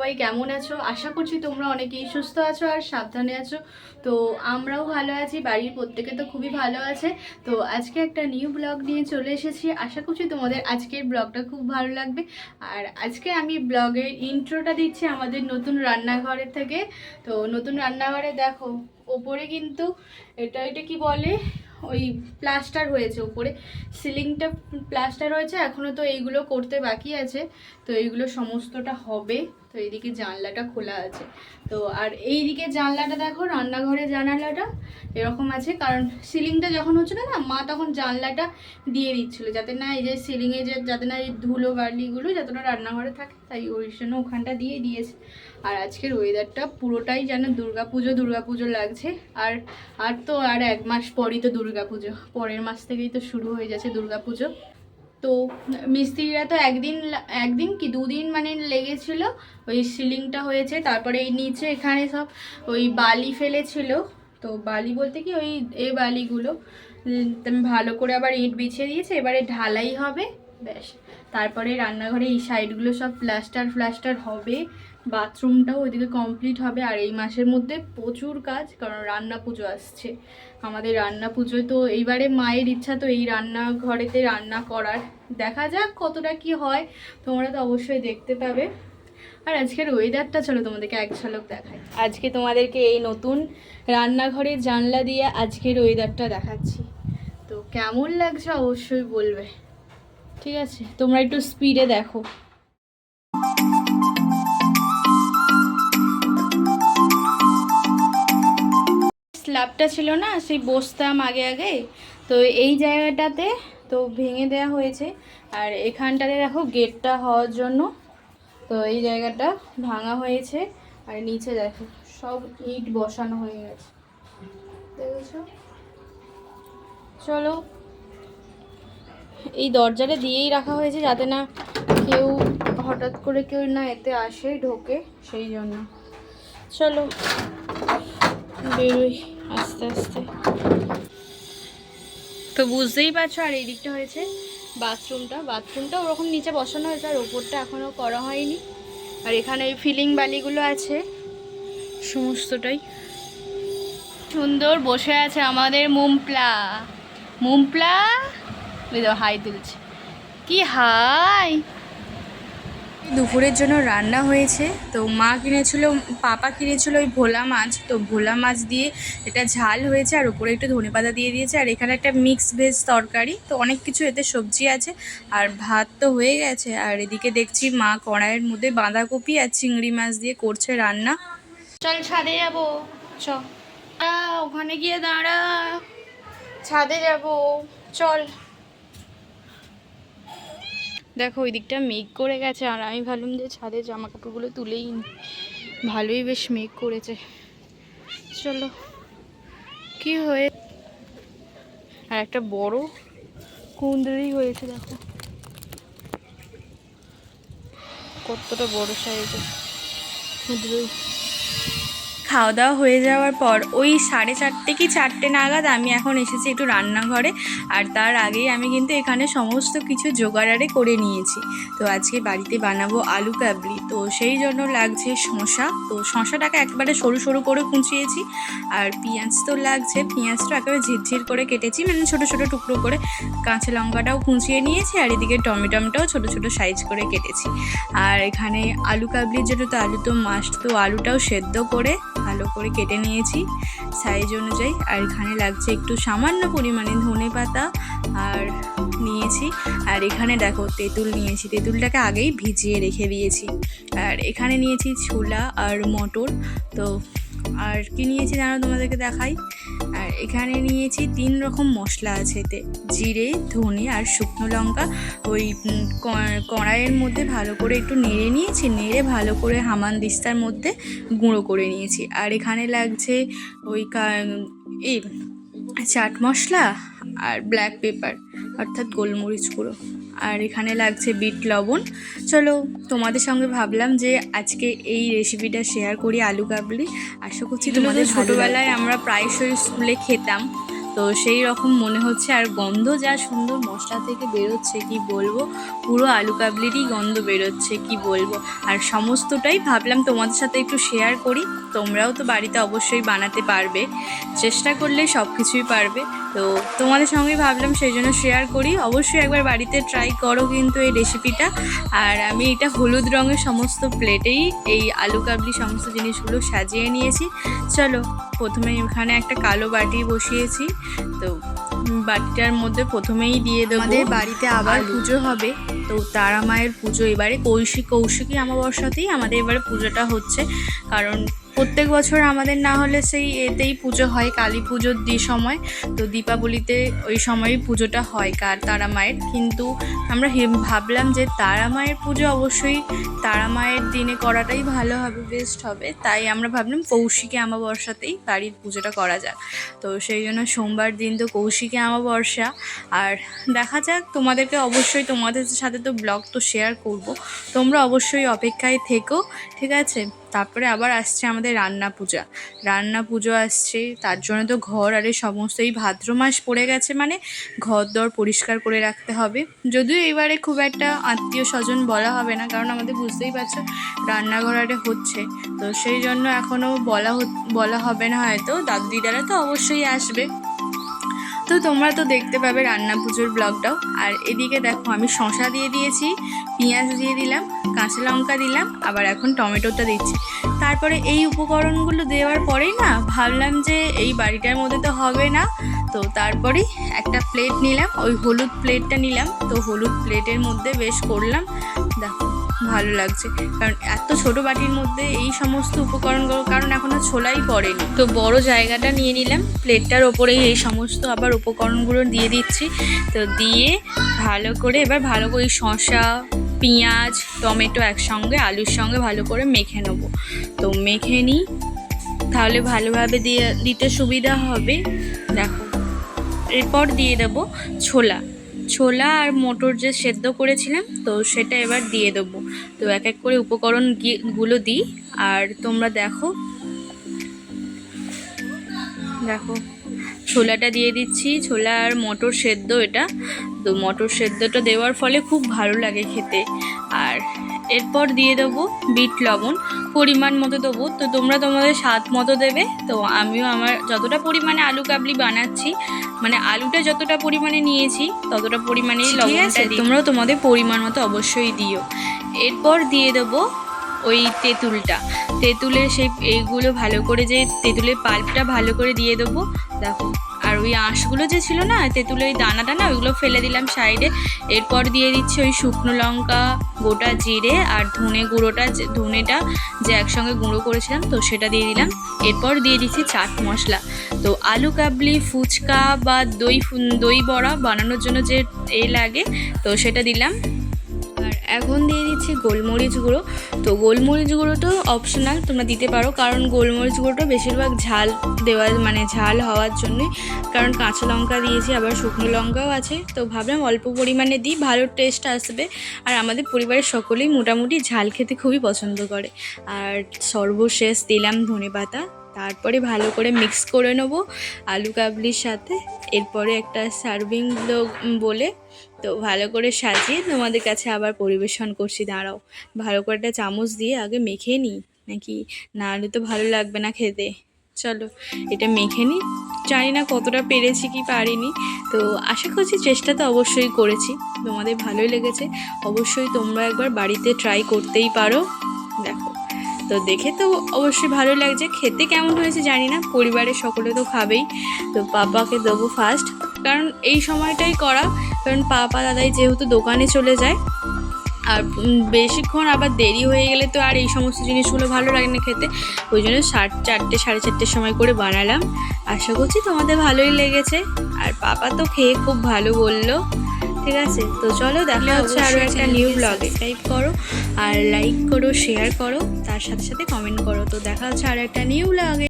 সবাই কেমন আছো? আশা করছি তোমরা অনেকেই সুস্থ আছো আর সাবধানে আছো। তো আমরাও ভালো আছি, বাড়ির প্রত্যেকে তো খুবই ভালো আছে। তো আজকে একটা নিউ ব্লগ নিয়ে চলে এসেছি। আশা করছি তোমাদের আজকের ব্লগটা খুব ভালো লাগবে। আর আজকে আমি ব্লগের ইন্ট্রোটা দিচ্ছি আমাদের নতুন রান্নাঘরের থেকে। তো নতুন রান্নাঘরে দেখো ওপরে কিন্তু এটা কি বলে, ওই প্লাস্টার হয়েছে, উপরে সিলিংটা প্লাস্টার হয়েছে, এখনও তো এইগুলো করতে বাকি আছে। তো এইগুলো সমস্তটা হবে। তো এইদিকে জানলাটা খোলা আছে। তো আর এইদিকে জানলাটা দেখো, রান্নাঘরের জানালাটা এরকম আছে, কারণ সিলিংটা যখন হচ্ছিল না, মা তখন জানলাটা দিয়ে দিচ্ছিলো যাতে না এই যে সিলিংয়ে যে যাতে না এই ধুলো বালিগুলো যাতে না রান্নাঘরে থাকে, তাই ওই জন্য ওখানটা দিয়ে দিয়েছে। আর আজকের ওয়েদারটা পুরোটাই যেন দুর্গাপুজো লাগছে। আর আর তো আর 1 মাস পরই তো দুর্গাপুজো, পরের মাস থেকেই তো শুরু হয়ে যাচ্ছে দুর্গাপুজো। তো মিস্ত্রিরা তো একদিন কি 2 দিন মানে লেগেছিল, ওই সিলিংটা হয়েছে, তারপরে এই নিচে এখানে সব ওই বালি ফেলেছিল। তো বালি বলতে কি ওই বালিগুলো ভালো করে আবার ইট বিছিয়ে দিয়েছে, এবারে ঢালাই হবে, ব্যাস। তারপরে রান্নাঘরে এই সাইডগুলো সব প্লাস্টার হবে, বাথরুমটাও ওইদিকে কমপ্লিট হবে। আর এই মাসের মধ্যে প্রচুর কাজ, কারণ রান্না পুজো আসছে আমাদের। রান্না পুজোয় তো এইবারে মায়ের ইচ্ছা তো এই রান্নাঘরেতে রান্না করার, দেখা যাক কতটা কি হয়, তোমরা তো অবশ্যই দেখতে পাবে। আর আজকের ওয়েদারটা চলো তোমাদেরকে এক ঝলক দেখাই। আজকে তোমাদেরকে এই নতুন রান্নাঘরের জানলা দিয়ে আজকের ওয়েদারটা দেখাচ্ছি। তো কেমন লাগছে অবশ্যই বলবে, ঠিক আছে? তোমরা একটু স্পিডে দেখো। স্ল্যাবটা ছিল না, সেই বসতাম আগে, তো এই জায়গাটাতে তো ভেঙে দেওয়া হয়েছে। আর এখানটাতে দেখো গেটটা হওয়ার জন্য তো এই জায়গাটা ভাঙা হয়েছে। আর নিচে দেখো সব ইট বসানো হয়ে গেছে, দেখেছো? চলো, এই দরজাটা দিয়েই রাখা হয়েছে যাতে না কেউ হঠাৎ করে কেউ না এতে আসে ঢোকে, সেই জন্য। চলো বেরোই আস্তে আস্তে। তো বুঝতেই পারছো। আর এই দিকটা হয়েছে বাথরুমটা ওরকম নিচে বসানো হয়েছে, আর ওপরটা এখনও করা হয়নি। আর এখানে এই ফিলিং বালিগুলো আছে সমস্তটাই। সুন্দর বসে আছে আমাদের মুমপ্লা ওই তো হাই তুলছে, কি হাই। দুপুরের জন্য রান্না হয়েছে। তো পাপা কিনেছিল ওই ভোলা মাছ, তো ভোলা মাছ দিয়ে এটা ঝাল হয়েছে, আর উপরে একটু ধনেপাতা দিয়ে দিয়েছে। আর এখানে একটা মিক্স ভেজ তরকারি, তো অনেক কিছু এতে সবজি আছে। আর ভাত তো হয়ে গেছে। আর এদিকে দেখছি মা কড়াইয়ের মধ্যে বাঁধাকপি আর চিংড়ি মাছ দিয়ে করছে রান্না। চল ছাদে যাবো, চ ওখানে গিয়ে দাঁড়া, ছাদে যাব, চল। দেখো ওই দিকটা মেঘ করে গেছে, আর আমি ভাবলাম যে ছাদে জামা কাপড়গুলো তুলেই নি, ভালোই বেশ মেঘ করেছে। চলো কি হয়ে, আর একটা বড় কুঁদরি হয়েছে, দেখো কতটা বড় সাইজের কুঁদরি। খাওয়া দাওয়া হয়ে যাওয়ার পর ওই 4:30 কি 4টে নাগাদ আমি এখন এসেছি একটু রান্নাঘরে। আর তার আগেই আমি কিন্তু এখানে সমস্ত কিছু জোগাড়ারে করে নিয়েছি। তো আজকে বাড়িতে বানাবো আলু কাবলি, তো সেই জন্য লাগছে শসা। তো শসাটাকে একবারে সরু সরু করে কুচিয়েছি। আর পেঁয়াজ তো লাগছে, পেঁয়াজটা একেবারে ঝিরঝির করে কেটেছি, মানে ছোটো ছোটো টুকরো করে। কাঁচা লঙ্কাটাও কুচিয়ে নিয়েছি, আর এদিকে টমেটোটাও ছোটো ছোটো সাইজ করে কেটেছি। আর এখানে আলু কাবলির জন্য তো আলু তো মাস্ট, তো আলুটাও সেদ্ধ করে ভালো করে কেটে নিয়েছি সাইজ অনুযায়ী। আর এখানে লাগছে একটু সামান্য পরিমাণে ধনেপাতা আর নিয়েছি। আর এখানে দেখো তেঁতুল নিয়েছি, তেঁতুলটাকে আগেই ভিজিয়ে রেখে দিয়েছি। আর এখানে নিয়েছি ছোলা আর মটর। তো আর কি নিয়েছি জানো, তোমাদেরকে দেখাই। আর এখানে নিয়েছি 3 রকম মশলা আছে এতে, জিরে, ধনে আর শুকনো লঙ্কা। ওই কড়াইয়ের মধ্যে ভালো করে একটু নেড়ে নিয়েছি, নেড়ে ভালো করে হামানদিস্তার মধ্যে গুঁড়ো করে নিয়েছি। আর এখানে লাগছে ওই এই চাট মশলা আর ব্ল্যাক পেপার অর্থাৎ গোলমরিচ গুঁড়ো। আর এখানে লাগছে বিট লবণ। চলো তোমাদের সঙ্গে ভাবলাম যে আজকে এই রেসিপিটা শেয়ার করি আলু কাবলি। আশা করছি তোমাদের ছোটোবেলায় আমরা প্রায়শই স্কুলে খেতাম। তো তো সেই রকম মনে হচ্ছে। আর গন্ধ যা সুন্দর মশলা থেকে বেরোচ্ছে কি বলবো, পুরো আলু কাবলিরই গন্ধ বেরোচ্ছে কি বলবো। আর সমস্তটাই ভাবলাম তোমাদের সাথে একটু শেয়ার করি। তোমরাও তো বাড়িতে অবশ্যই বানাতে পারবে, চেষ্টা করলে সব কিছুই পারবে। তো তোমাদের সঙ্গে ভাবলাম সেই জন্য শেয়ার করি। অবশ্যই একবার বাড়িতে ট্রাই করো কিন্তু এই রেসিপিটা। আর আমি এটা হলুদ রঙের সমস্ত প্লেটেই এই আলু কাবলি সমস্ত জিনিসগুলো সাজিয়ে নিয়েছি। চলো, প্রথমে এখানে একটা কালো বাটি বসিয়েছি। তো বাটিটার মধ্যে প্রথমেই দিয়ে দেবো, আমাদের বাড়িতে আবার পুজো হবে। তো তারা মায়ের পুজো এবারে কৌশিকী অমাবস্যাতেই আমাদের এবারে পুজোটা হচ্ছে। কারণ প্রত্যেক বছর আমাদের না হলে সেই এতেই পুজো হয়, কালী পুজোর সময়। তো দীপাবলিতে ওই সময়ই পুজোটা হয় তারা মায়ের। কিন্তু আমরা ভাবলাম যে তারা মায়ের পুজো অবশ্যই তারা মায়ের দিনে করাটাই ভালো হবে, বেস্ট হবে। তাই আমরা ভাবলাম কৌশিকী অমাবস্যাতেই বাড়ির পুজোটা করা যাক। তো সেই জন্য সোমবার দিন তো কৌশিকী অমাবস্যা। আর দেখা যাক, তোমাদেরকে অবশ্যই তোমাদের সাথে তো ব্লগ তো শেয়ার করব, তোমরা অবশ্যই অপেক্ষায় থেকো, ঠিক আছে। তারপরে আবার আসছে আমাদের রান্না পুজো আসছে। তার জন্য তো ঘর আরে সমস্ত এই ভাদ্র মাস পড়ে গেছে, মানে ঘর দর পরিষ্কার করে রাখতে হবে। যদিও এবারে খুব একটা আত্মীয় স্বজন বলা হবে না, কারণ আমাদের বুঝতেই পারছো রান্নাঘর আরে হচ্ছে। তো সেই জন্য এখনও বলা হবে না হয়তো। দাদু দিদারা তো অবশ্যই আসবে। তো তোমরা তো দেখতে পাবে রান্না পুজোর ব্লগটাও। আর এদিকে দেখো আমি শসা দিয়ে দিয়েছি, পেঁয়াজ দিয়ে দিলাম, কাঁচা লঙ্কা দিলাম, আবার এখন টমেটোটা দিচ্ছি। তারপরে এই উপকরণগুলো দেওয়ার পরেই না ভাবলাম যে এই বাড়িটার মধ্যে তো হবে না। তো তারপরেই একটা প্লেট নিলাম, ওই হলুদ প্লেটটা নিলাম। তো হলুদ প্লেটের মধ্যে বেশ করলাম, দেখো ভালো লাগছে। কারণ এত ছোট বাটির মধ্যে এই সমস্ত উপকরণগুলো, কারণ এখনও ছোলাই পড়েনি। তো বড় জায়গাটা নিয়ে নিলাম, প্লেটটার ওপরেই এই সমস্ত আবার উপকরণগুলো দিয়ে দিচ্ছি। তো দিয়ে ভালো করে শসা, পেঁয়াজ, টমেটো একসঙ্গে আলুর সঙ্গে ভালো করে মেখে নেবো। তো মেখে নিই, তাহলে ভালোভাবে দিতে সুবিধা হবে। দেখো, এরপর দিয়ে দেবো ছোলা আর মটর যে সেদ্ধ করেছিলাম, তো সেটা এবার দিয়ে দেবো। তো এক এক করে উপকরণগুলো দিই। আর তোমরা দেখো ছোলাটা দিয়ে দিচ্ছি, ছোলা আর মটর সেদ্ধ এটা। তো মটর সেদ্ধটা দেওয়ার ফলে খুব ভালো লাগে খেতে। আর এরপর দিয়ে দেবো বিট লবণ, পরিমাণ মতো দেবো। তো তোমরা তোমাদের স্বাদ মতো দেবে। তো আমিও আমার যতটা পরিমাণে আলু কাবলি বানাচ্ছি, মানে আলুটা যতটা পরিমাণে নিয়েছি ততটা পরিমাণেই লবণটা দিই। তোমরাও তোমাদের পরিমাণ মতো অবশ্যই দিও। এরপর দিয়ে দেবো ওই তেঁতুলের এইগুলো ভালো করে, যে তেঁতুলের পাল্পটা ভালো করে দিয়ে দেবো। দেখো, আর ওই আঁশগুলো যে ছিল না, তেঁতুলের দানাটা না, ওইগুলো ফেলে দিলাম সাইডে। এরপর দিয়ে দিচ্ছি ওই শুকনো লঙ্কা, গোটা জিরে আর ধনেটা যে একসঙ্গে গুঁড়ো করেছিলাম, তো সেটা দিয়ে দিলাম। এরপর দিয়ে দিচ্ছি চাট মশলা। তো আলু কাবলি, ফুচকা বা দই বড়া বানানোর জন্য যে লাগে, তো সেটা দিলাম। আর এখন দিয়ে দিচ্ছি গোলমরিচ গুঁড়ো। তো গোলমরিচ গুঁড়োটা অপশনাল, তোমরা দিতে পারো। কারণ গোলমরিচ গুঁড়োটা বেশিরভাগ ঝাল হওয়ার জন্যে, কারণ কাঁচা লঙ্কা দিয়েছি, আবার শুকনো লঙ্কাও আছে। তো ভাবলাম অল্প পরিমাণে দিই, ভালো টেস্ট আসবে। আর আমাদের পরিবারের সকলেই মোটামুটি ঝাল খেতে খুবই পছন্দ করে। আর সর্বশেষ দিলাম ধনেপাতা। তারপরে ভালো করে মিক্স করে নেবো আলু কাবলির সাথে। এরপরে একটা সার্ভিং বলে তো ভালো করে সাজিয়ে তোমাদের কাছে আবার পরিবেশন করছি। দাঁড়াও, ভালো করে একটা চামচ দিয়ে আগে মেখে নিই, নাকি না হলে তো ভালো লাগবে না খেতে। চলো এটা মেখে নিই। জানি না কতটা পেরেছি কি পারিনি, তো আশা করছি চেষ্টা তো অবশ্যই করেছি, তোমাদের ভালোই লেগেছে। অবশ্যই তোমরা একবার বাড়িতে ট্রাই করতেই পারো। দেখো, তো দেখে তো অবশ্যই ভালো লাগছে, খেতে কেমন হয়েছে জানি না, পরিবারের সকলে তো খাবেই। তো পাপাকে দেবো ফার্স্ট, কারণ এই সময়টাই করা, কারণ পাপা দাদাই যেহেতু দোকানে চলে যায়। আর বেশিক্ষণ আবার দেরি হয়ে গেলে তো আর এই সমস্ত জিনিসগুলো ভালো লাগে না খেতে। ওই জন্য 4:30-4:30 সময় করে বানালাম। আশা করছি তোমাদের ভালোই লেগেছে। আর পাপা তো খেয়ে খুব ভালো বললো। ঠিক আছে, তো চলো দেখা হচ্ছে আরও একটা নিউ ব্লগে। সাবস্ক্রাইব করো আর লাইক করো, শেয়ার করো, তার সাথে সাথে কমেন্ট করো। তো দেখা হচ্ছে আরও একটা নিউ ব্লগে।